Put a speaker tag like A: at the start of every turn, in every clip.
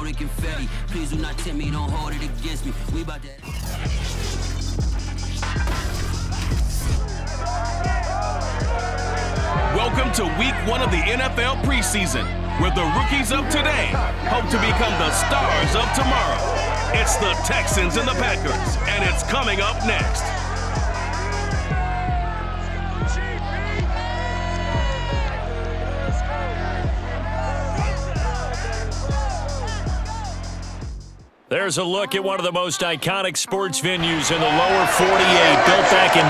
A: the confetti. Please do not tempt me, don't hold it against me. We about that.
B: Welcome to week 1 of the NFL preseason, where the rookies of today hope to become the stars of tomorrow. It's the Texans and the Packers, and it's coming up next.
C: There's a look at one of the most iconic sports venues in the lower 48, built back in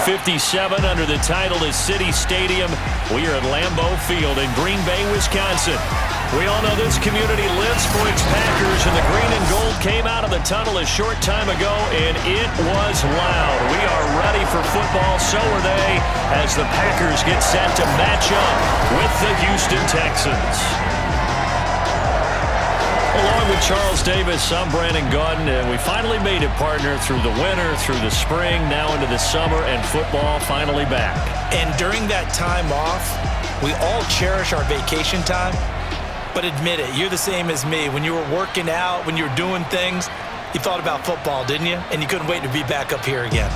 C: 1957 under the title of City Stadium. We are at Lambeau Field in Green Bay, Wisconsin. We all know this community lives for its Packers, and the green and gold came out of the tunnel a short time ago, and it was loud. We are ready for football, so are they, as the Packers get set to match up with the Houston Texans. Along with Charles Davis, I'm Brandon Gaudin, and we finally made it, partner, through the winter, through the spring, now into the summer, and football finally back.
D: And during that time off, we all cherish our vacation time, but admit it, you're the same as me. When you were working out, when you were doing things, you thought about football, didn't you? And you couldn't wait to be back up here again.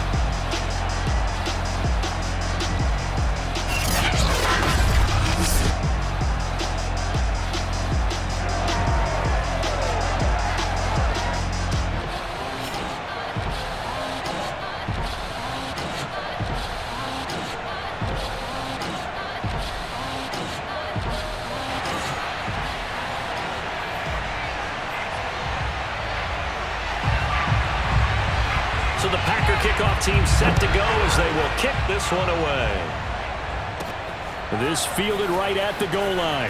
C: So the Packer kickoff team set to go as they will kick this one away. This fielded right at the goal line.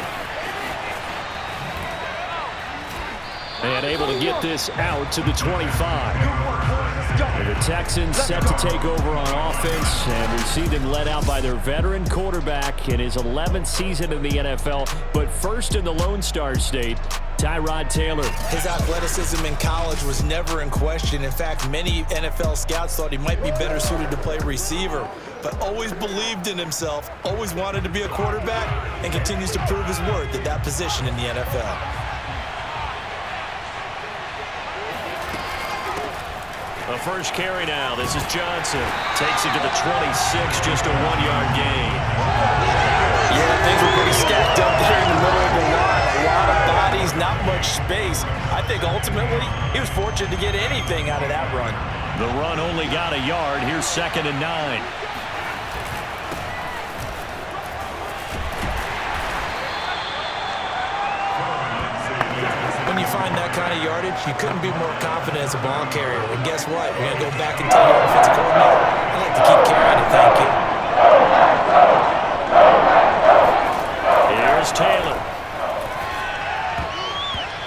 C: And able to get this out to the 25. And the Texans set to take over on offense, and we see them led out by their veteran quarterback in his 11th season in the NFL, but first in the Lone Star State, Tyrod Taylor.
D: His athleticism in college was never in question. In fact, many NFL scouts thought he might be better suited to play receiver, but always believed in himself, always wanted to be a quarterback, and continues to prove his worth at that position in the NFL.
C: The first carry now. This is Johnson. Takes it to the 26, just a 1-yard gain.
D: Yeah, things were pretty stacked up there in the middle of the line. A lot of bodies, not much space. I think ultimately he was fortunate to get anything out of that run.
C: The run only got a yard. Here's 2nd and 9.
D: When you find that kind of yardage, you couldn't be more confident as a ball carrier. And guess what? We're going to go back and tell your offensive coordinator, I'd like to keep carrying it, thank you.
C: Here's Taylor.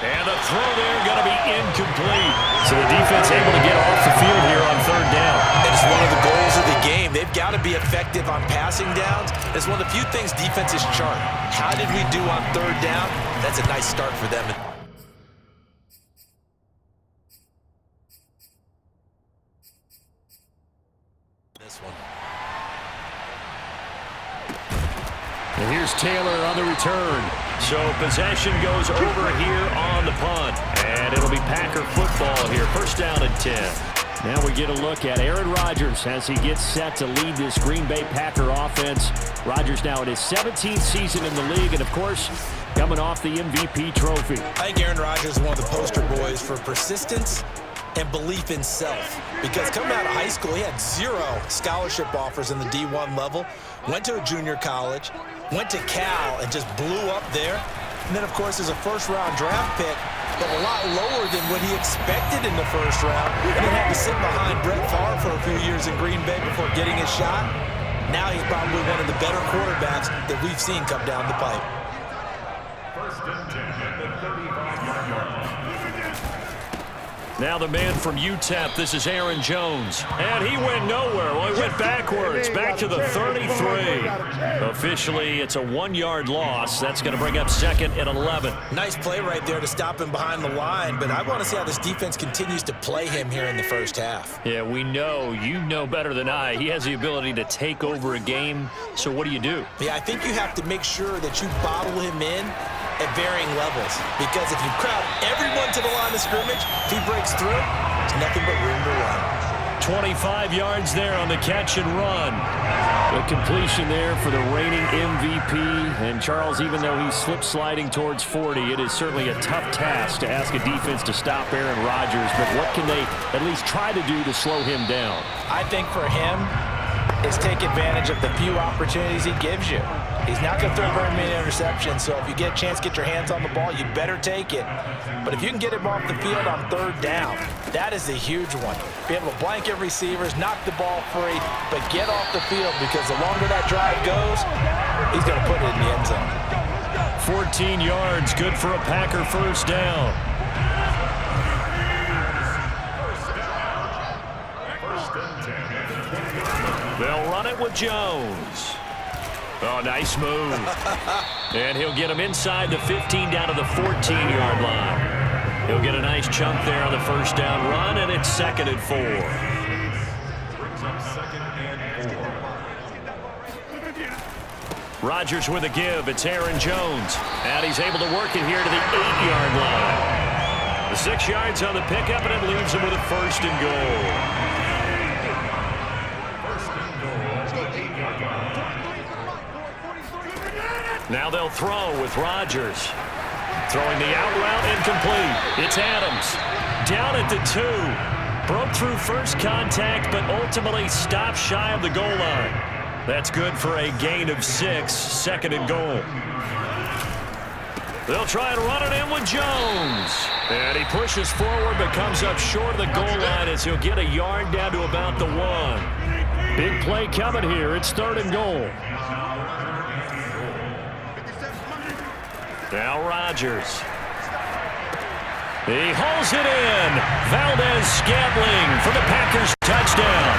C: And the throw there going to be incomplete. So the defense able to get off the field here on 3rd down.
D: And it's one of the goals of the game. They've got to be effective on passing downs. It's one of the few things defenses chart. How did we do on 3rd down? That's a nice start for them. This one.
C: And here's Taylor on the return. So possession goes over here on the punt. And it'll be Packer football here. 1st down and 10. Now we get a look at Aaron Rodgers as he gets set to lead this Green Bay Packer offense. Rodgers now in his 17th season in the league, and of course, coming off the MVP trophy.
D: I think Aaron Rodgers is one of the poster boys for persistence and belief in self. Because coming out of high school, he had 0 scholarship offers in the D1 level. Went to a junior college, went to Cal, and just blew up there. And then, of course, as a 1st-round draft pick, but a lot lower than what he expected in the 1st round. And then had to sit behind Brett Favre for a few years in Green Bay before getting his shot. Now he's probably one of the better quarterbacks that we've seen come down the pipe.
E: 1st and 10 at the 35-yard line.
C: Now the man from UTEP, this is Aaron Jones. And he went nowhere. Well, he went backwards, back to the 33. Officially, it's a 1-yard loss. That's going to bring up 2nd and 11.
D: Nice play right there to stop him behind the line, but I want to see how this defense continues to play him here in the 1st half.
C: Yeah, we know. You know better than I. He has the ability to take over a game. So what do you do?
D: Yeah, I think you have to make sure that you bottle him in at varying levels. Because if you crowd everyone to the line of scrimmage, if he breaks through, there's nothing but room to run.
C: 25 yards there on the catch and run. The completion there for the reigning MVP. And Charles, even though he's slip-sliding towards 40, it is certainly a tough task to ask a defense to stop Aaron Rodgers. But what can they at least try to do to slow him down?
D: I think for him, is take advantage of the few opportunities he gives you. He's not going to throw very many interceptions, so if you get a chance to get your hands on the ball, you better take it. But if you can get him off the field on third down, that is a huge one. Be able to blanket receivers, knock the ball free, but get off the field because the longer that drive goes, he's going to put it in the end zone.
C: 14 yards, good for a Packer first down. They'll run it with Jones. Oh, nice move. And he'll get him inside the 15 down to the 14-yard line. He'll get a nice chunk there on the first down run, and it's 2nd and 4. Rodgers with a give. It's Aaron Jones. And he's able to work it here to the 8-yard line. The 6 yards on the pickup, and it leaves him with a 1st and goal. Now they'll throw with Rodgers. Throwing the out route incomplete. It's Adams. Down at the 2. Broke through first contact, but ultimately stopped shy of the goal line. That's good for a gain of 6, 2nd and goal. They'll try and run it in with Jones. And he pushes forward, but comes up short of the goal line as he'll get a yard down to about the 1. Big play coming here. It's 3rd and goal. Now Rodgers. He hauls it in. Valdez-Scantling for the Packers touchdown.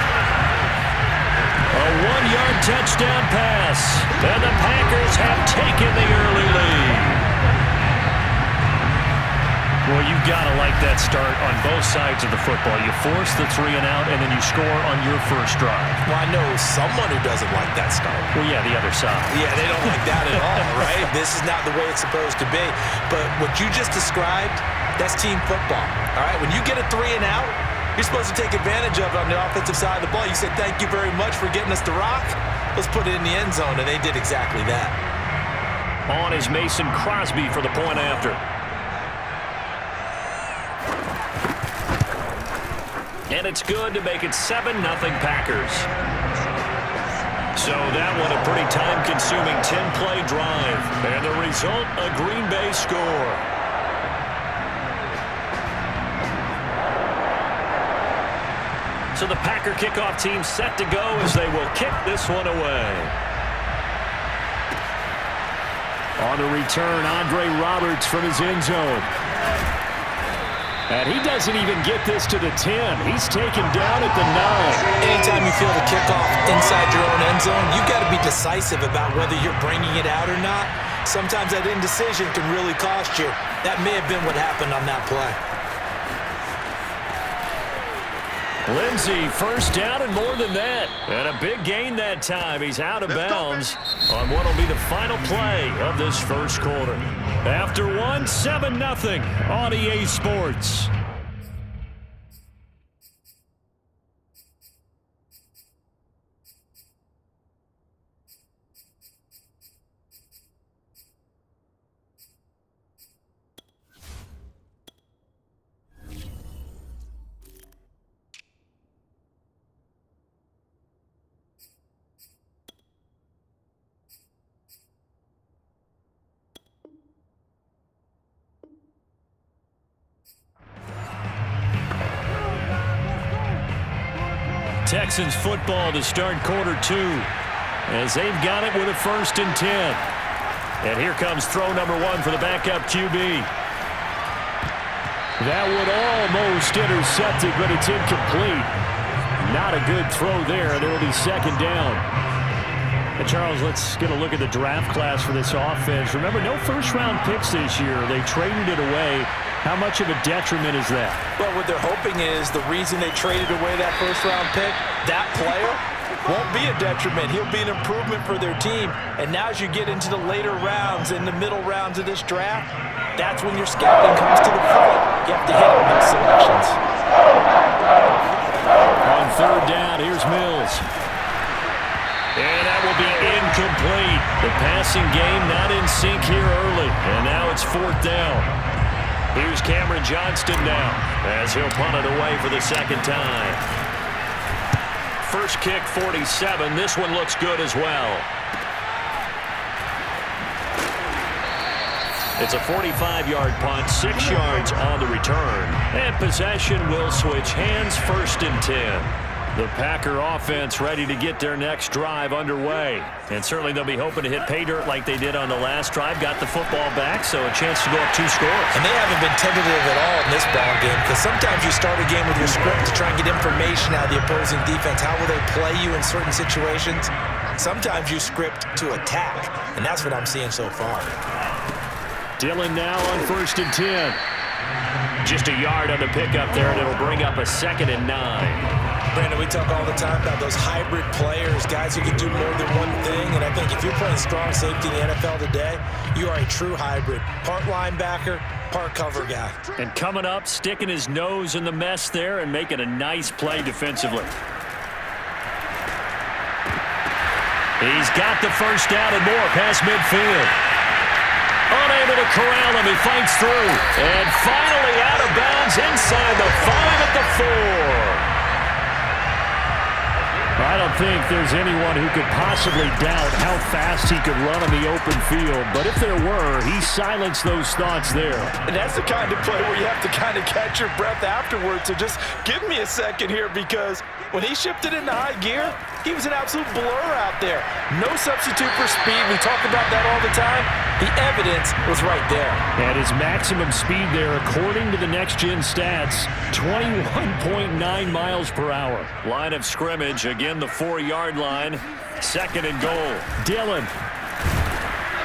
C: A 1-yard touchdown pass. And the Packers have taken the early lead. Well, you've got to like that start on both sides of the football. You force the 3 and out, and then you score on your first drive.
D: Well, I know someone who doesn't like that start.
C: Well, yeah, the other side.
D: Yeah, they don't like that at all, right? This is not the way it's supposed to be. But what you just described, that's team football, all right? When you get a 3 and out, you're supposed to take advantage of it on the offensive side of the ball. You say, thank you very much for getting us the rock. Let's put it in the end zone, and they did exactly that.
C: On is Mason Crosby for the point after. And it's good to make it 7-0 Packers. So that one a pretty time-consuming 10-play drive. And the result, a Green Bay score. So the Packer kickoff team set to go as they will kick this one away. On the return, Andre Roberts from his end zone. And he doesn't even get this to the 10. He's taken down at the 9.
D: Anytime you feel the kickoff inside your own end zone, you've got to be decisive about whether you're bringing it out or not. Sometimes that indecision can really cost you. That may have been what happened on that play.
C: Lindsey, first down and more than that. And a big gain that time. He's out of bounds on what will be the final play of this first quarter. After 1, 7-0 on EA Sports. Texans football to start quarter 2 as they've got it with a 1st and 10. And here comes throw number 1 for the backup QB. That would almost intercepted, but it's incomplete. Not a good throw there, and it will be 2nd down. And Charles, let's get a look at the draft class for this offense. Remember, no first-round picks this year. They traded it away. How much of a detriment is that?
D: Well, what they're hoping is the reason they traded away that first-round pick, that player won't be a detriment. He'll be an improvement for their team. And now as you get into the later rounds, in the middle rounds of this draft, that's when your scouting comes to the front. You have to hit on those selections.
C: On third down, here's Mills. And that will be incomplete. The passing game not in sync here early. And now it's fourth down. Here's Cameron Johnston now as he'll punt it away for the second time. First kick, 47. This one looks good as well. It's a 45-yard punt, 6 yards on the return. And possession will switch hands, first and 10. The Packer offense ready to get their next drive underway. And certainly they'll be hoping to hit pay dirt like they did on the last drive. Got the football back, so a chance to go up 2 scores.
D: And they haven't been tentative at all in this ball game, because sometimes you start a game with your script to try and get information out of the opposing defense. How will they play you in certain situations? Sometimes you script to attack, and that's what I'm seeing so far.
C: Dillon now on first and 10. Just a yard on the pickup there, and it'll bring up a 2nd and 9.
D: Brandon, we talk all the time about those hybrid players, guys who can do more than one thing. And I think if you're playing strong safety in the NFL today, you are a true hybrid. Part linebacker, part cover guy.
C: And coming up, sticking his nose in the mess there and making a nice play defensively. He's got the first down and more past midfield. Unable to corral him, he fights through. And finally out of bounds inside the 5 at the 4. I don't think there's anyone who could possibly doubt how fast he could run on the open field. But if there were, he silenced those thoughts there.
D: And that's the kind of play where you have to kind of catch your breath afterwards. So just give me a second here, because when he shifted into high gear, he was an absolute blur out there. No substitute for speed. We talk about that all the time. The evidence was right there.
C: And his maximum speed there, according to the next-gen stats, 21.9 miles per hour. Line of scrimmage, again the 4-yard line. 2nd and goal. Dillon.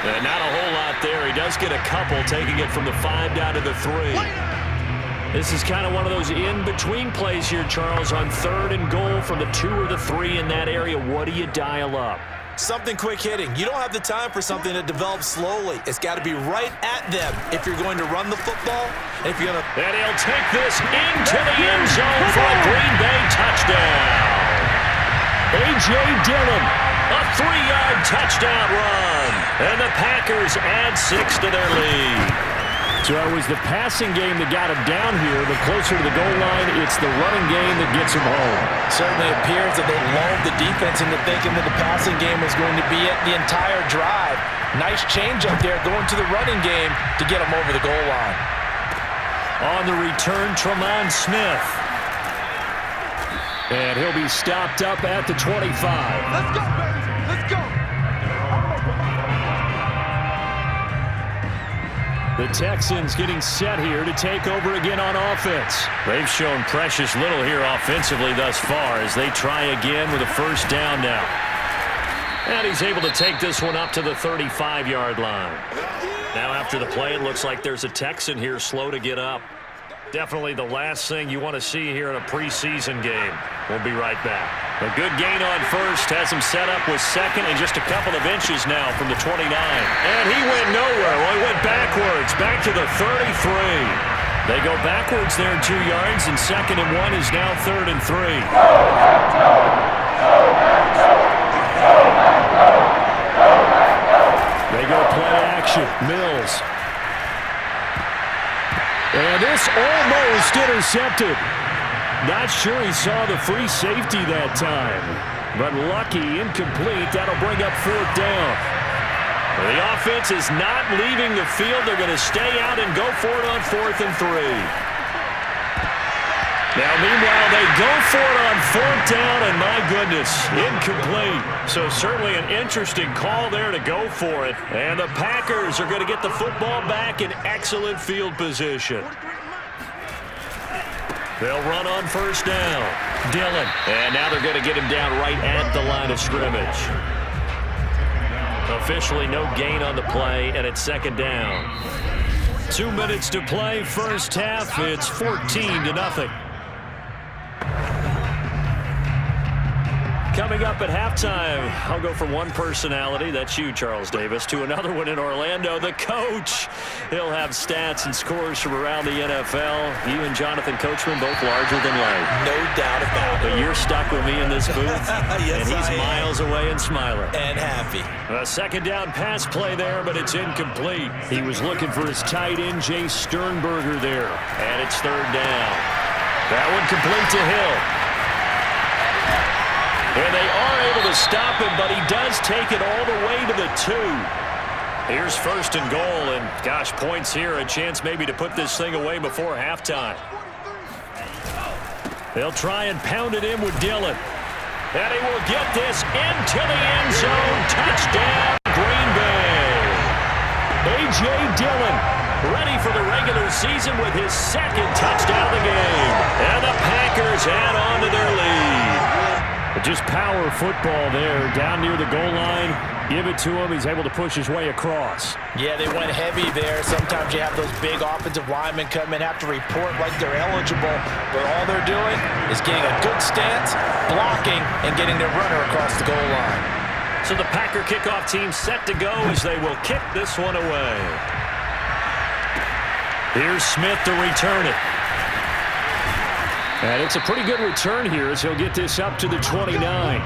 C: And not a whole lot there. He does get a couple, taking it from the 5 down to the 3. This is kind of one of those in-between plays here, Charles, on 3rd and goal from the 2 or the 3 in that area. What do you dial up?
D: Something quick hitting. You don't have the time for something that develops slowly. It's got to be right at them if you're going to run the football. And if you're going to...
C: And he'll take this into the end zone for a Green Bay touchdown. A.J. Dillon, a 3-yard touchdown run. And the Packers add 6 to their lead. So it was the passing game that got him down here, but closer to the goal line, it's the running game that gets him home.
D: Certainly appears that they lulled the defense into thinking that the passing game was going to be it the entire drive. Nice change up there going to the running game to get him over the goal line.
C: On the return, Tremont Smith. And he'll be stopped up at the 25.
F: Let's go, baby. Let's go.
C: The Texans getting set here to take over again on offense. They've shown precious little here offensively thus far as they try again with a first down now. And he's able to take this one up to the 35-yard line. Now after the play, it looks like there's a Texan here slow to get up. Definitely the last thing you want to see here in a preseason game. We'll be right back. A good gain on first has him set up with 2nd and just a couple of inches now from the 29. And he went nowhere. Well, he went backwards, back to the 33. They go backwards there 2 yards, and 2nd and 1 is now 3rd and 3. They go play action. Mills. And this almost intercepted. Not sure he saw the free safety that time. But lucky, incomplete. That'll bring up 4th down. The offense is not leaving the field. They're going to stay out and go for it on 4th and 3. Now, meanwhile, they go for it on 4th down, and my goodness, incomplete. So certainly an interesting call there to go for it. And the Packers are going to get the football back in excellent field position. They'll run on first down. Dillon. And now they're going to get him down right at the line of scrimmage. Officially no gain on the play, and it's second down. 2 minutes to play, first half. It's 14-0. Coming up at halftime, I'll go from one personality, that's you, Charles Davis, to another one in Orlando, the coach. He'll have stats and scores from around the NFL. You and Jonathan Coachman, both larger than life.
D: No doubt about it.
C: But you're stuck with me in this booth,
D: yes,
C: and he's miles away and smiling.
D: And happy.
C: A second down pass play there, but it's incomplete. He was looking for his tight end, Jay Sternberger there. And it's third down. That one complete to Hill. And they are able to stop him, but he does take it all the way to the 2. Here's first and goal, and gosh, points here, a chance maybe to put this thing away before halftime. They'll try and pound it in with Dillon. And he will get this into the end zone. Touchdown, Green Bay. A.J. Dillon ready for the regular season with his second touchdown of the game. And the Packers add on to their lead. Just power football there, down near the goal line. Give it to him. He's able to push his way across.
D: Yeah, they went heavy there. Sometimes you have those big offensive linemen come in, have to report like they're eligible. But all they're doing is getting a good stance, blocking, and getting their runner across the goal line.
C: So the Packer kickoff team set to go as they will kick this one away. Here's Smith to return it. And it's a pretty good return here as he'll get this up to the 29.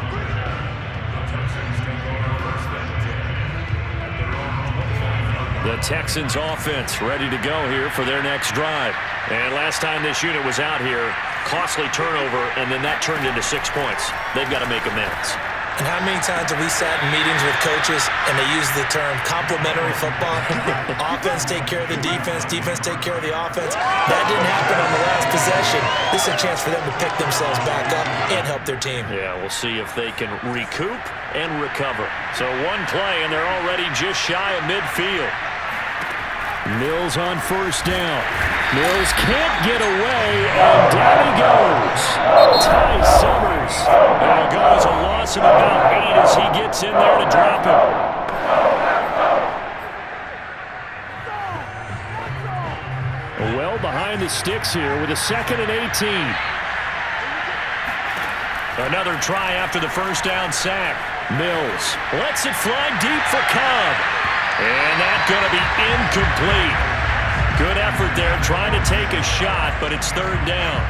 C: The Texans offense ready to go here for their next drive. And last time this unit was out here, costly turnover, and then that turned into 6 points. They've got to make amends.
D: And how many times have we sat in meetings with coaches and they use the term complementary football? Offense take care of the defense, defense take care of the offense. That didn't happen on the last possession. This is a chance for them to pick themselves back up and help their team.
C: Yeah, we'll see if they can recoup and recover. So one play, and they're already just shy of midfield. Mills on first down. Mills can't get away, and down he goes. Ty Summers. That'll go as a loss of about 8 as he gets in there to drop him. Well behind the sticks here with a 2nd and 18. Another try after the first down sack. Mills lets it fly deep for Cobb. And that's going to be incomplete. Good effort there trying to take a shot, but it's third down.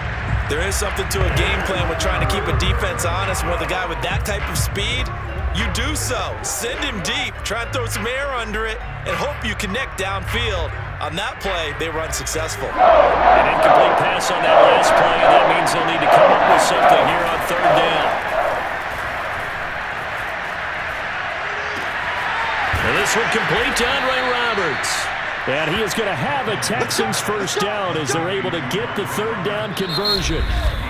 D: There is something to a game plan with trying to keep a defense honest. With a guy with that type of speed, you do so. Send him deep. Try and throw some air under it and hope you connect downfield. On that play, they were unsuccessful.
C: An incomplete pass on that last play, and that means they'll need to come up with something here on third down. And this one complete to Andre Roberts. And he is going to have a Texans first down as they're able to get the third down conversion.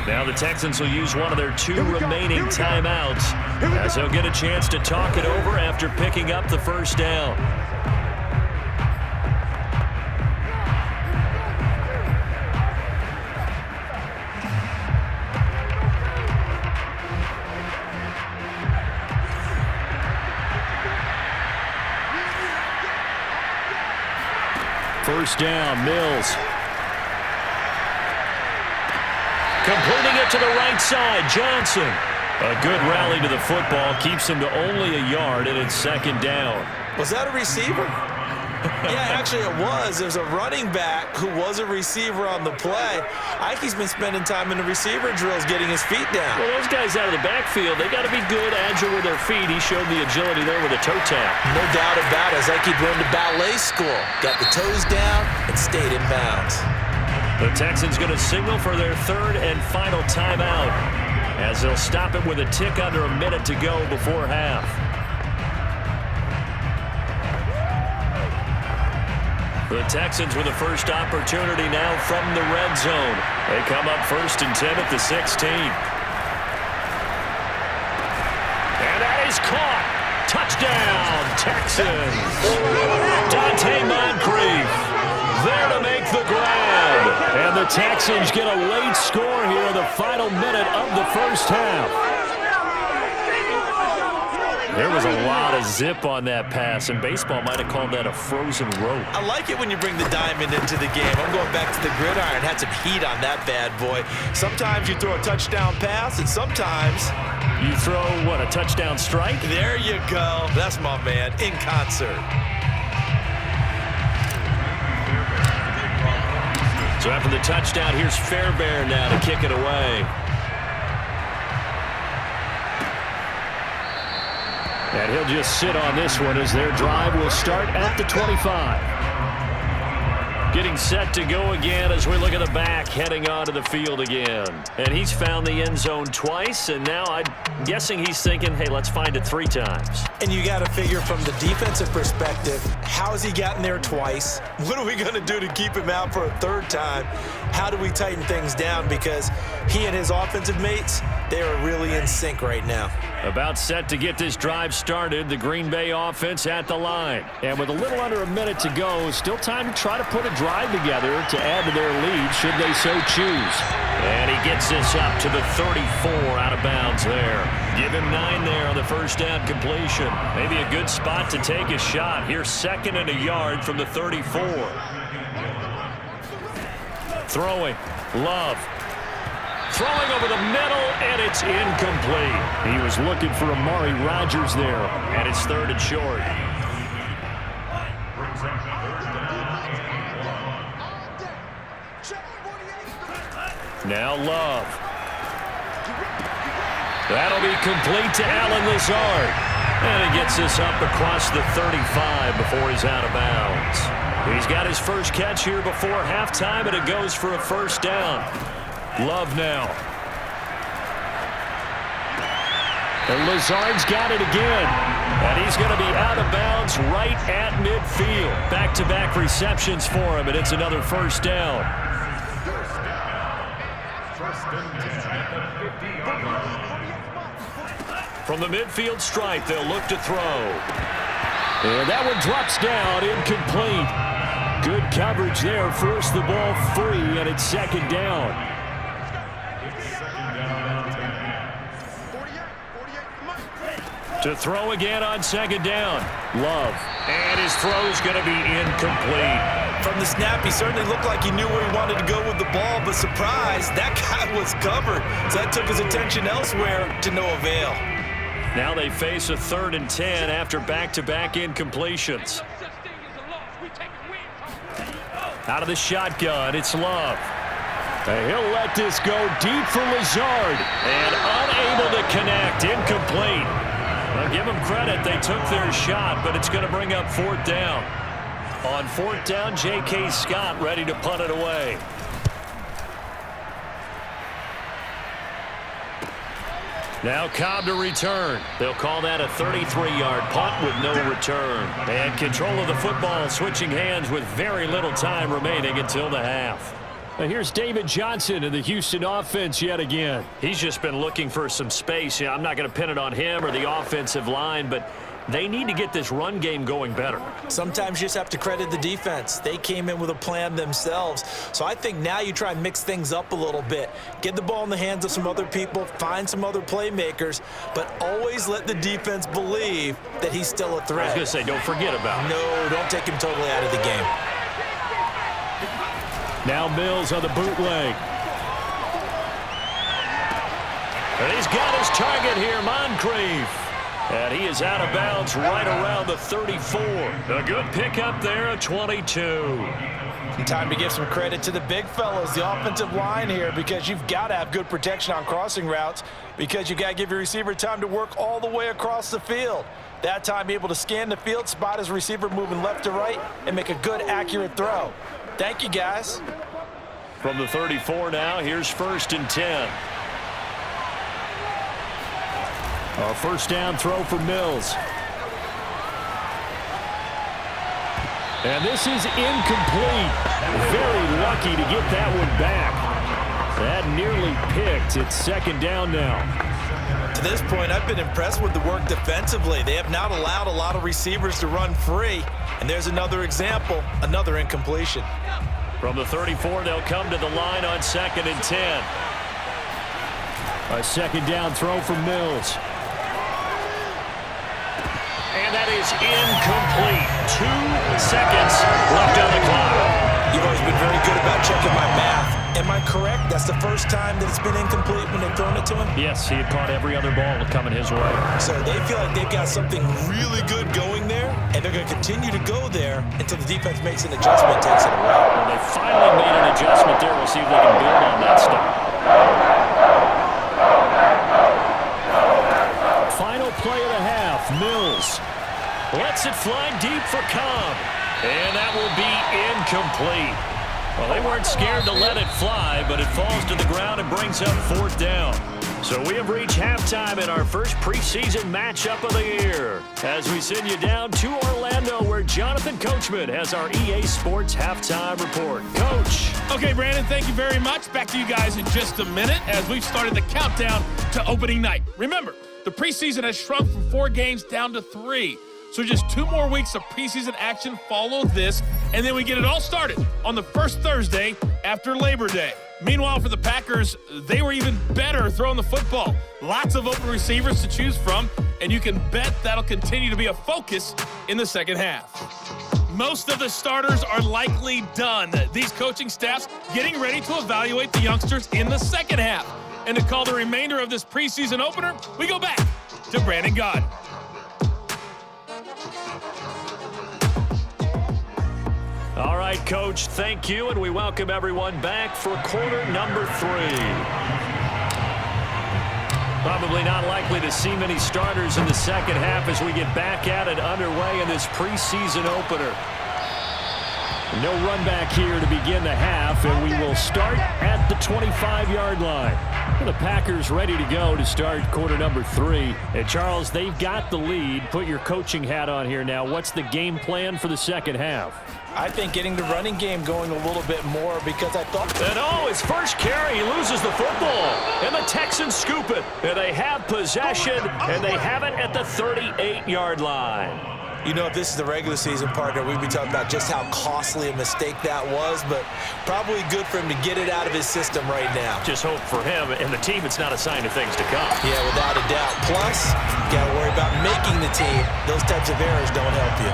C: Now the Texans will use one of their 2 remaining timeouts as they'll get a chance to talk it over after picking up the first down. First down, Mills. Completing it to the right side, Johnson. A good rally to the football keeps him to only a yard, and it's second down.
D: Was that a receiver? Yeah, actually it was. There's a running back who was a receiver on the play. Ike's been spending time in the receiver drills getting his feet down.
C: Well, those guys out of the backfield, they got to be good, agile with their feet. He showed the agility there with a toe tap.
D: No doubt about it. It's like he'd run to ballet school. Got the toes down and stayed in bounds.
C: The Texans going to signal for their third and final timeout as they'll stop it with a tick under a minute to go before half. The Texans with the first opportunity now from the red zone. They come up 1st and 10 at the 16. And that is caught. Touchdown, Texans. Dante Moncrief there to make the grab. And the Texans get a late score here in the final minute of the first half. There was a lot of zip on that pass, and baseball might have called that a frozen rope.
D: I like it when you bring the diamond into the game. I'm going back to the gridiron. Had some heat on that bad boy. Sometimes you throw a touchdown pass, and sometimes
C: you throw, what, a touchdown strike?
D: There you go. That's my man, in concert.
C: So after the touchdown, here's Fairbairn now to kick it away. And he'll just sit on this one as their drive will start at the 25. Getting set to go again as we look at the back, heading onto the field again. And he's found the end zone twice, and now I'm guessing he's thinking, hey, let's find it 3 times.
D: And you got to figure from the defensive perspective, how has he gotten there twice? What are we going to do to keep him out for a 3rd time? How do we tighten things down? Because he and his offensive mates, they are really in sync right now.
C: About set to get this drive started, the Green Bay offense at the line. And with a little under a minute to go, still time to try to put a drive together to add to their lead should they so choose. And he gets this up to the 34 out of bounds there. Give him 9 there on the first down completion. Maybe a good spot to take a shot. Here's 2nd and a yard from the 34. Throwing. Love. Throwing over the middle, and it's incomplete. He was looking for Rodgers there, and it's 3rd and short. Now Love. That'll be complete to Allen Lazard. And he gets this up across the 35 before he's out of bounds. He's got his first catch here before halftime, and it goes for a 1st down. Love now. And Lazard's got it again. And he's going to be out of bounds right at midfield. Back-to-back receptions for him, and it's another 1st down. From the midfield stripe, they'll look to throw. And that one drops down, incomplete. Good coverage there, forced the ball free, and it's 2nd down. To throw again on 2nd down. Love. And his throw's going to be incomplete.
D: From the snap, he certainly looked like he knew where he wanted to go with the ball, but surprise, that guy was covered. So that took his attention elsewhere to no avail.
C: Now they face a 3rd and 10 after back-to-back incompletions. Out of the shotgun, it's Love. And he'll let this go deep for Lazard. And unable to connect, incomplete. Well, give them credit, they took their shot, but it's going to bring up 4th down. On 4th down, J.K. Scott ready to punt it away. Now Cobb to return. They'll call that a 33-yard punt with no return. And control of the football switching hands with very little time remaining until the half. Now here's David Johnson in the Houston offense yet again. He's just been looking for some space. I'm not going to pin it on him or the offensive line, but they need to get this run game going better.
D: Sometimes you just have to credit the defense. They came in with a plan themselves. So I think now you try and mix things up a little bit. Get the ball in the hands of some other people, find some other playmakers, but always let the defense believe that he's still a threat.
C: I was going to say, don't forget about it.
D: No, don't take him totally out of the game.
C: Now Mills on the bootleg. And he's got his target here, Moncrief. And he is out of bounds right around the 34. A good pickup there, a 22.
D: Time to give some credit to the big fellas, the offensive line here, because you've got to have good protection on crossing routes, because you've got to give your receiver time to work all the way across the field. That time able to scan the field, spot his receiver moving left to right, and make a good, accurate throw. Thank you, guys.
C: From the 34 now, here's 1st and 10. A 1st down throw for Mills. And this is incomplete. Very lucky to get that one back. That nearly picked. It's 2nd down now.
D: To this point, I've been impressed with the work defensively. They have not allowed a lot of receivers to run free. And there's another example, another incompletion.
C: From the 34, they'll come to the line on 2nd and 10. A 2nd down throw for Mills. and that is incomplete. 2 seconds left on the clock.
D: You've always been very good about checking my math. Am I correct? That's the first time that it's been incomplete when they've thrown it to him?
C: Yes, he had caught every other ball coming his way.
D: So they feel like they've got something really good going there, and they're going to continue to go there until the defense makes an adjustment and takes it away.
C: Well, they finally made an adjustment there. We'll see if they can build on that stuff. Final play of the half. Mills lets it fly deep for Cobb. And that will be incomplete. Well, they weren't scared to let it fly, but it falls to the ground and brings up 4th down. So we have reached halftime in our first preseason matchup of the year as we send you down to Orlando where Jonathan Coachman has our EA Sports halftime report. Coach.
G: Okay, Brandon, thank you very much. Back to you guys in just a minute as we've started the countdown to opening night. Remember, the preseason has shrunk from 4 games down to 3. So just 2 more weeks of preseason action follow this, and then we get it all started on the first Thursday after Labor Day. Meanwhile, for the Packers, they were even better throwing the football. Lots of open receivers to choose from, and you can bet that'll continue to be a focus in the second half. Most of the starters are likely done. These coaching staffs getting ready to evaluate the youngsters in the second half. And to call the remainder of this preseason opener, we go back to Brandon Gaudin.
C: All right, Coach, thank you, and we welcome everyone back for quarter number 3. Probably not likely to see many starters in the second half as we get back at it underway in this preseason opener. No run back here to begin the half, and we will start at the 25-yard line. The Packers ready to go to start quarter number 3. And, Charles, they've got the lead. Put your coaching hat on here now. What's the game plan for the second half?
D: I think getting the running game going a little bit more because I thought...
C: And his first carry, he loses the football. And the Texans scoop it. And they have possession, and they have it at the 38-yard line.
D: You know, if this is the regular season, partner, we'd be talking about just how costly a mistake that was, but probably good for him to get it out of his system right now.
C: Just hope for him and the team it's not a sign of things to come.
D: Yeah, without a doubt. Plus, you got to worry about making the team. Those types of errors don't help you.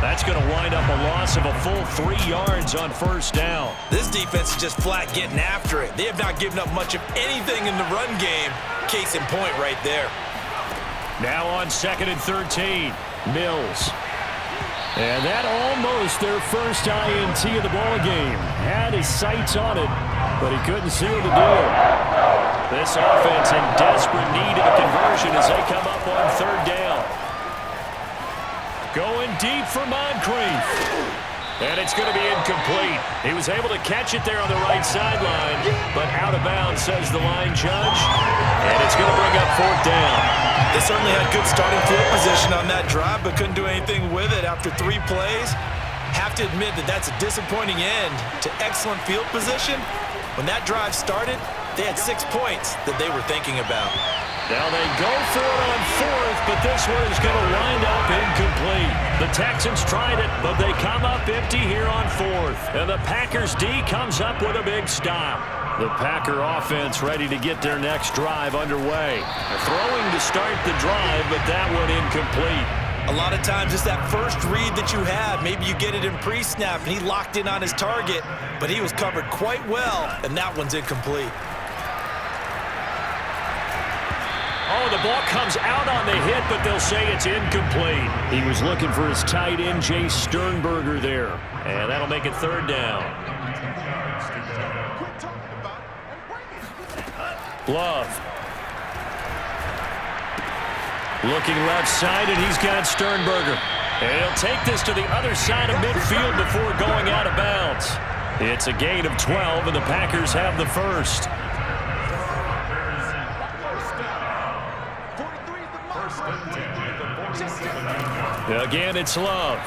C: That's going to wind up a loss of a full 3 yards on first down.
D: This defense is just flat getting after it. They have not given up much of anything in the run game. Case in point right there.
C: Now on 2nd and 13, Mills. And that almost their first INT of the ball game. Had his sights on it, but he couldn't seal the deal. This offense in desperate need of a conversion as they come up on 3rd down. Going deep for Moncrief. And it's going to be incomplete. He was able to catch it there on the right sideline, but out of bounds, says the line judge. And it's going to bring up 4th down.
D: They certainly had good starting field position on that drive, but couldn't do anything with it after 3 plays. Have to admit that that's a disappointing end to excellent field position. When that drive started, they had 6 points that they were thinking about.
C: Now they go for it on 4th, but this one is going to wind up incomplete. The Texans tried it, but they come up empty here on 4th. And the Packers D comes up with a big stop. The Packer offense ready to get their next drive underway. Throwing to start the drive, but that one incomplete.
D: A lot of times it's that first read that you have. Maybe you get it in pre-snap, and he locked in on his target, but he was covered quite well, and that one's incomplete.
C: Oh, the ball comes out on the hit, but they'll say it's incomplete. He was looking for his tight end, Jay Sternberger there. And that'll make it 3rd down. Love. Looking left side, and he's got Sternberger. And he'll take this to the other side of midfield before going out of bounds. It's a gain of 12, and the Packers have the first. Again, it's Love.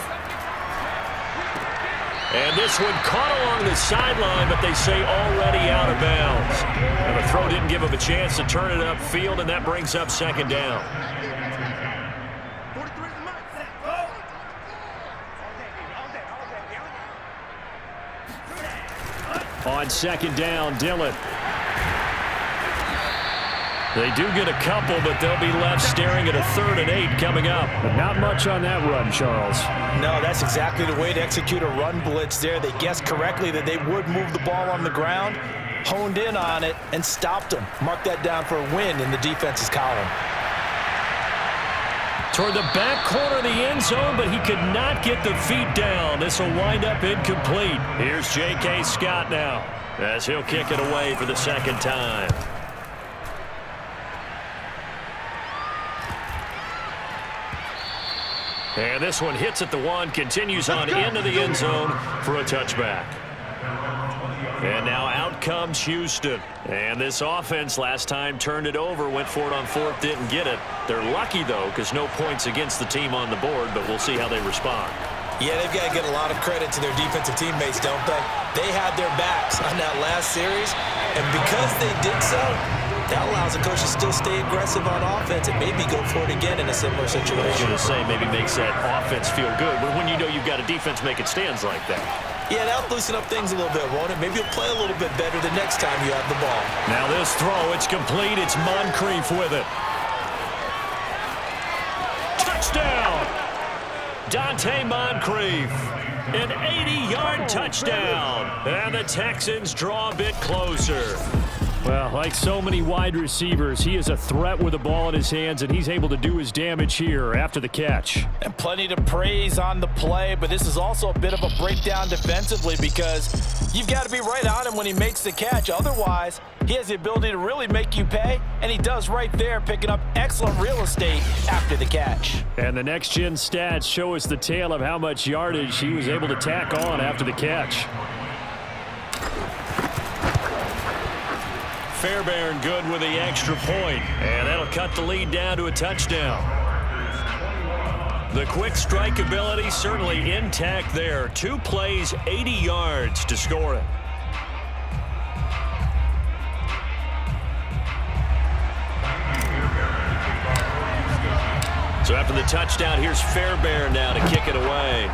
C: And this one caught along the sideline, but they say already out of bounds. And the throw didn't give him a chance to turn it upfield, and that brings up 2nd down. On 2nd down, Dillon. They do get a couple, but they'll be left staring at a 3rd and 8 coming up.
H: But not much on that run, Charles.
D: No, that's exactly the way to execute a run blitz there. They guessed correctly that they would move the ball on the ground, honed in on it, and stopped them. Mark that down for a win in the defense's column.
C: Toward the back corner of the end zone, but he could not get the feet down. This will wind up incomplete. Here's J.K. Scott now, as he'll kick it away for the 2nd time. And this one hits at the 1, continues on into the end zone for a touchback. And now out comes Houston. And this offense last time turned it over, went for it on 4th, didn't get it. They're lucky, though, because no points against the team on the board, but we'll see how they respond.
D: Yeah, they've got to get a lot of credit to their defensive teammates, don't they? They had their backs on that last series, and because they did so, that allows the coach to still stay aggressive on offense and maybe go for it again in a similar situation.
C: I was going to say, maybe makes that offense feel good, but when you know you've got a defense making stands like that.
D: Yeah, that'll loosen up things a little bit, won't it? Maybe you'll play a little bit better the next time you have the ball.
C: Now this throw, it's complete. It's Moncrief with it. Touchdown! Dante Moncrief. An 80-yard touchdown. And the Texans draw a bit closer.
H: Well, like so many wide receivers, he is a threat with the ball in his hands, and he's able to do his damage here after the catch.
D: And plenty to praise on the play, but this is also a bit of a breakdown defensively because you've got to be right on him when he makes the catch. Otherwise, he has the ability to really make you pay, and he does right there, picking up excellent real estate after the catch.
H: And the next-gen stats show us the tale of how much yardage he was able to tack on after the catch.
C: Fairbairn good with the extra point, and that'll cut the lead down to a touchdown. The quick strike ability certainly intact there. 2 plays, 80 yards to score it. So after the touchdown, here's Fairbairn now to kick it away.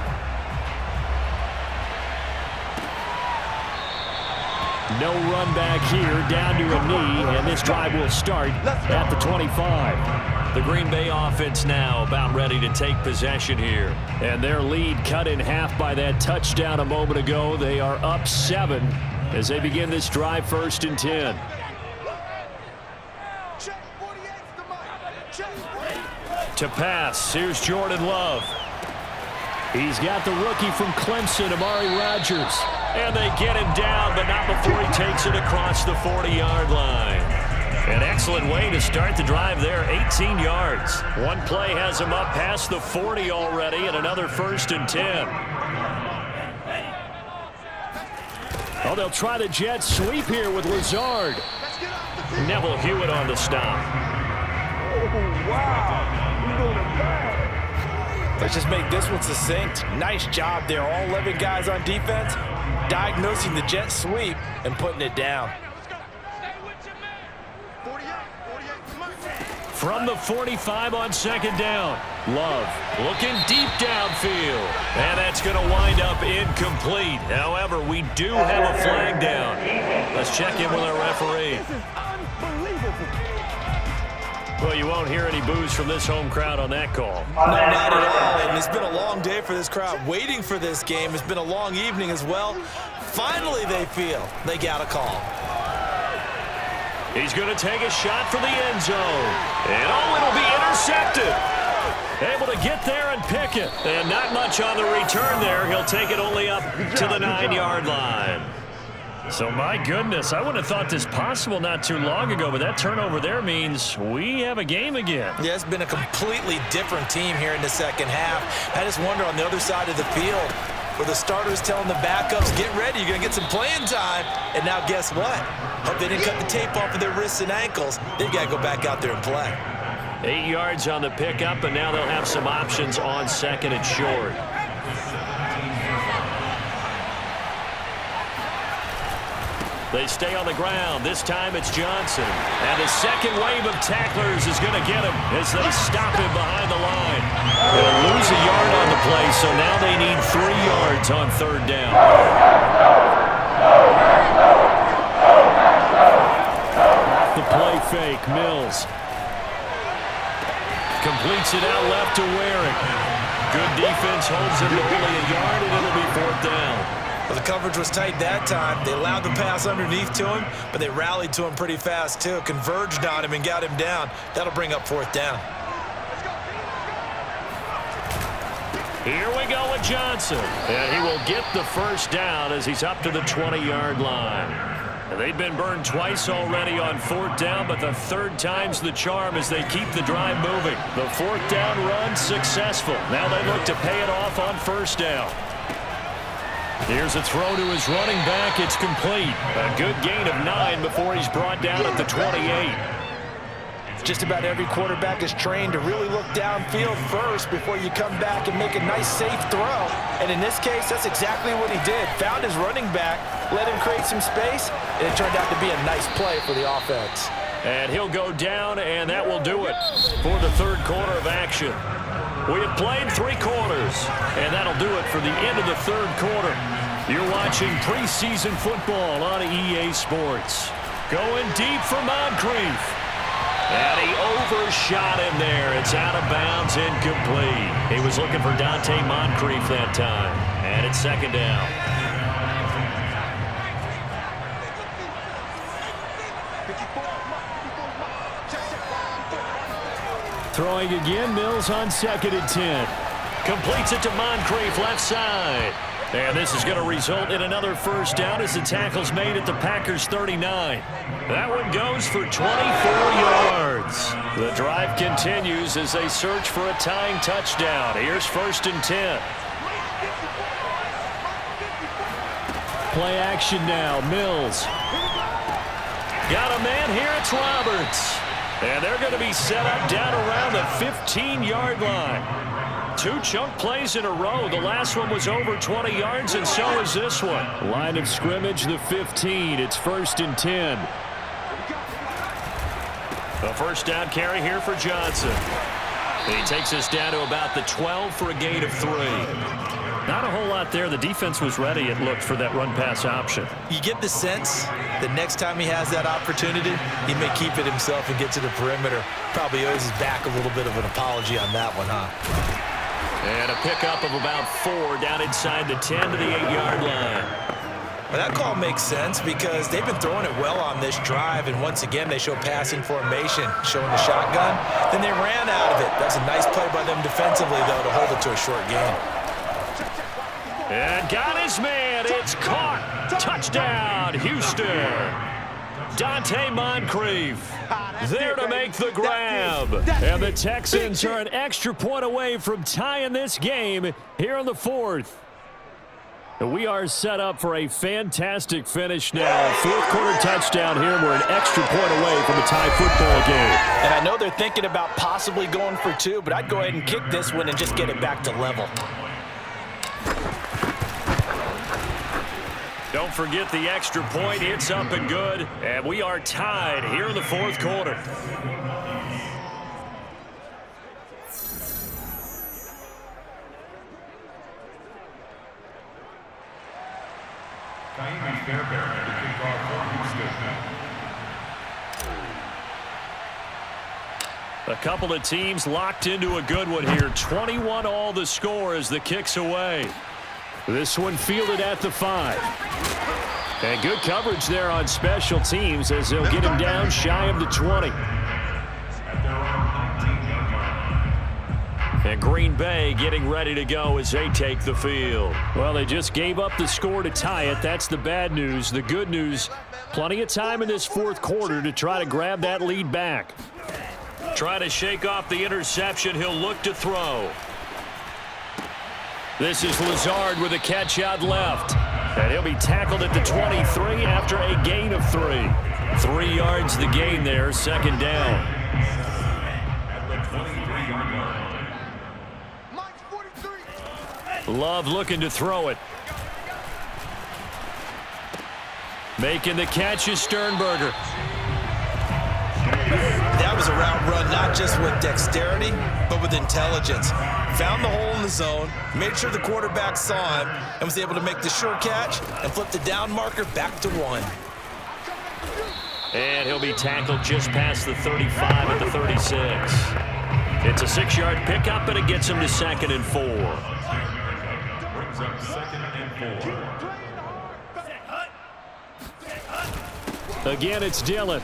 H: No run back here, down to a knee, and this drive will start at the 25.
C: The Green Bay offense now about ready to take possession here.
H: And their lead cut in half by that touchdown a moment ago. They are up 7 as they begin this drive, 1st and 10. To pass, here's Jordan Love. He's got the rookie from Clemson, Amari Rodgers.
C: And they get him down, but not before he takes it across the 40-yard line. An excellent way to start the drive there, 18 yards. One play has him up past the 40 already, and another 1st and 10.
H: Oh, they'll try the jet sweep here with Lazard.
C: Neville Hewitt on the stop.
F: Oh, wow. He's doing it bad.
D: Let's just make this one succinct. Nice job there. All 11 guys on defense diagnosing the jet sweep and putting it down.
C: From the 45 on 2nd down. Love looking deep downfield. And that's going to wind up incomplete. However, we do have a flag down. Let's check in with our referee.
F: This is unbelievable.
C: Well, you won't hear any boos from this home crowd on that call.
D: No, not at all. And it's been a long day for this crowd waiting for this game. It's been a long evening as well. Finally, they feel they got a call.
C: He's going to take a shot for the end zone. And it'll be intercepted. Able to get there and pick it. And not much on the return there. He'll take it only up to the 9-yard line. So, my goodness, I wouldn't have thought this possible not too long ago, but that turnover there means we have a game again.
D: Yeah, it's been a completely different team here in the second half. I just wonder on the other side of the field where the starters telling the backups, get ready, you're going to get some playing time. And now guess what? Hope they didn't cut the tape off of their wrists and ankles. They've got to go back out there and play.
C: 8 yards on the pickup, and now they'll have some options on 2nd and short. They stay on the ground. This time it's Johnson. And the second wave of tacklers is going to get him as they stop him behind the line. They'll lose a yard on the play, so now they need 3 yards on 3rd down.
H: The play fake. Mills completes it out left to Waring. Good defense holds him to only a yard, and it'll be 4th down.
D: Well, the coverage was tight that time. They allowed the pass underneath to him, but they rallied to him pretty fast, too. Converged on him and got him down. That'll bring up 4th down.
H: Here we go with Johnson. And he will get the 1st down as he's up to the 20-yard line. They've been burned twice already on 4th down, but the 3rd time's the charm as they keep the drive moving. The 4th down run successful. Now they look to pay it off on 1st down. Here's a throw to his running back. It's complete. A good gain of 9 before he's brought down at the 28.
D: Just about every quarterback is trained to really look downfield first before you come back and make a nice, safe throw. And in this case, that's exactly what he did. Found his running back, let him create some space, and it turned out to be a nice play for the offense.
H: And he'll go down, and that will do it for the 3rd quarter of action. We have played 3 quarters, and that'll do it for the end of the 3rd quarter. You're watching preseason football on EA Sports. Going deep for Moncrief. And he overshot him there. It's out of bounds, incomplete. He was looking for Dante Moncrief that time. And it's 2nd down. Throwing again, Mills on 2nd and 10. Completes it to Moncrief, left side. And this is going to result in another 1st down as the tackle's made at the Packers' 39. That one goes for 24 yards. The drive continues as they search for a tying touchdown. Here's 1st and 10. Play action now. Mills. Got a man here. It's Roberts. And they're going to be set up down around the 15-yard line. 2 chunk plays in a row. The last one was over 20 yards, and so is this one. Line of scrimmage, the 15. It's 1st and 10. A 1st down carry here for Johnson. He takes us down to about the 12 for a gain of 3. Not a whole lot there. The defense was ready, it looked, for that run-pass option.
D: You get the sense that next time he has that opportunity, he may keep it himself and get to the perimeter. Probably owes his back a little bit of an apology on that one, huh?
H: And a pickup of about 4 down inside the 10 to the 8-yard line.
D: Well, that call makes sense because they've been throwing it well on this drive, and once again they show passing formation, showing the shotgun. Then they ran out of it. That's a nice play by them defensively, though, to hold it to a short gain.
H: And got his man. It's caught. Touchdown, Houston. Dante Moncrief there to make the grab. And the Texans are an extra point away from tying this game here in the 4th. We are set up for a fantastic finish now. 4th quarter touchdown here. We're an extra point away from a tie football game.
D: And I know they're thinking about possibly going for 2, but I'd go ahead and kick this one and just get it back to level.
H: Don't forget the extra point. It's up and good. And we are tied here in the 4th quarter. A couple of teams locked into a good one here. 21 all the score as the kick's away. This one fielded at the 5. And good coverage there on special teams as they'll get him down shy of the 20. And Green Bay getting ready to go as they take the field. Well, they just gave up the score to tie it. That's the bad news. The good news, plenty of time in this 4th quarter to try to grab that lead back. Try to shake off the interception. He'll look to throw. This is Lazard with a catch out left. And he'll be tackled at the 23 after a gain of 3. 3 yards the gain there, 2nd down. Love looking to throw it. Making the catch is Sternberger.
D: That was a route run, not just with dexterity, but with intelligence. Found the hole in the zone, made sure the quarterback saw him, and was able to make the sure catch and flip the down marker back to 1.
H: And he'll be tackled just past the 35 at the 36. It's a 6-yard pickup, and it gets him to 2nd and 4.
E: Brings up 2nd and 4.
H: Again, it's Dillon.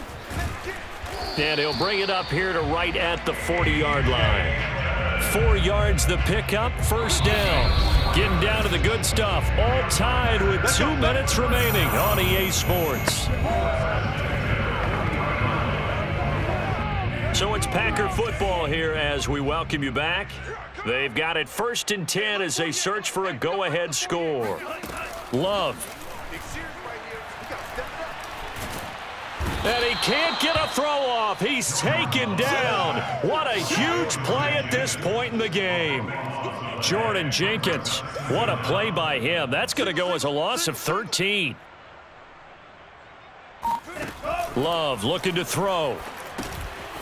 H: And he'll bring it up here to right at the 40-yard line. 4 yards the pickup, first down. Getting down to the good stuff. All tied with 2 minutes remaining on EA Sports. So it's Packer football here as we welcome you back. They've got it 1st and 10 as they search for a go-ahead score. Love. And he can't get a throw off. He's taken down. What a huge play at this point in the game. Jordan Jenkins, what a play by him. That's going to go as a loss of 13. Love looking to throw.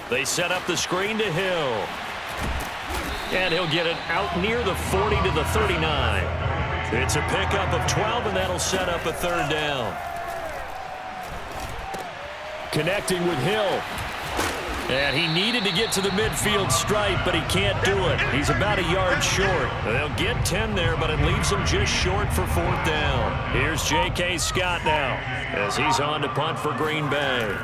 H: They set up the screen to Hill. And he'll get it out near the 40 to the 39. It's a pickup of 12, and that'll set up a 3rd down. Connecting with Hill. And he needed to get to the midfield stripe, but he can't do it. He's about a yard short. They'll get 10 there, but it leaves him just short for 4th down. Here's J.K. Scott now as he's on to punt for Green Bay.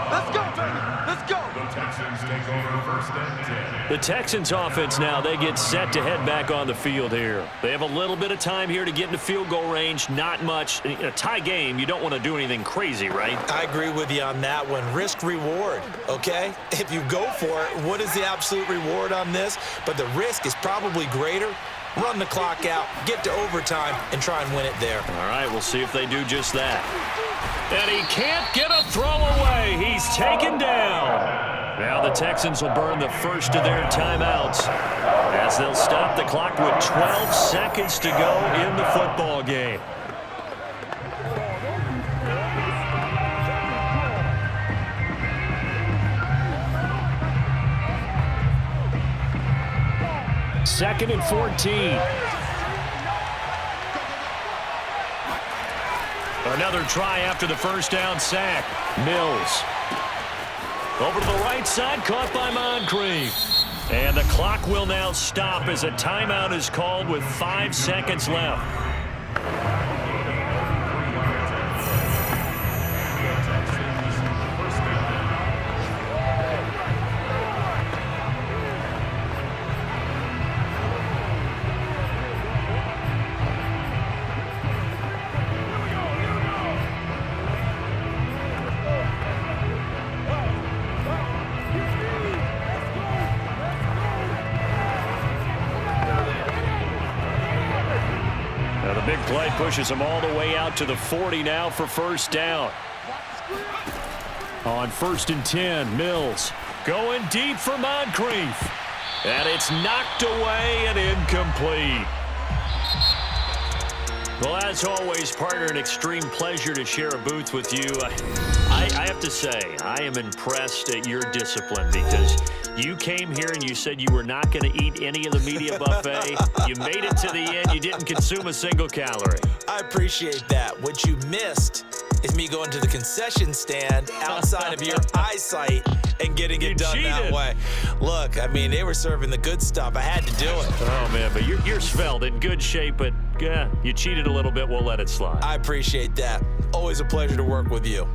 F: Let's go, baby. Let's go.
E: The Texans take over 1st and 10.
H: The Texans offense now, they get set to head back on the field here. They have a little bit of time here to get into field goal range, not much. In a tie game, you don't want to do anything crazy, right?
D: I agree with you on that one. Risk reward, okay? If you go for it, what is the absolute reward on this? But the risk is probably greater. Run the clock out, get to overtime, and try and win it there.
H: All right, we'll see if they do just that. And he can't get a throw away. He's taken down. Now the Texans will burn the first of their timeouts as they'll stop the clock with 12 seconds to go in the football game. Second and 14. Another try after the first down sack. Mills. Over to the right side, caught by Moncrief. And the clock will now stop as a timeout is called with 5 seconds left. Big play pushes him all the way out to the 40 now for first down. On 1st and 10, Mills going deep for Moncrief. And it's knocked away and incomplete. Well, as always, partner, an extreme pleasure to share a booth with you. I have to say, I am impressed at your discipline because you came here and you said you were not going to eat any of the media buffet. You made it to the end. You didn't consume a single calorie.
D: I appreciate that. What you missed is me going to the concession stand outside of your eyesight and getting it done that way. Look, I mean, they were serving the good stuff. I had to do it.
H: Oh, man, but you're svelte, in good shape, but you cheated a little bit. We'll let it slide.
D: I appreciate that. Always a pleasure to work with you.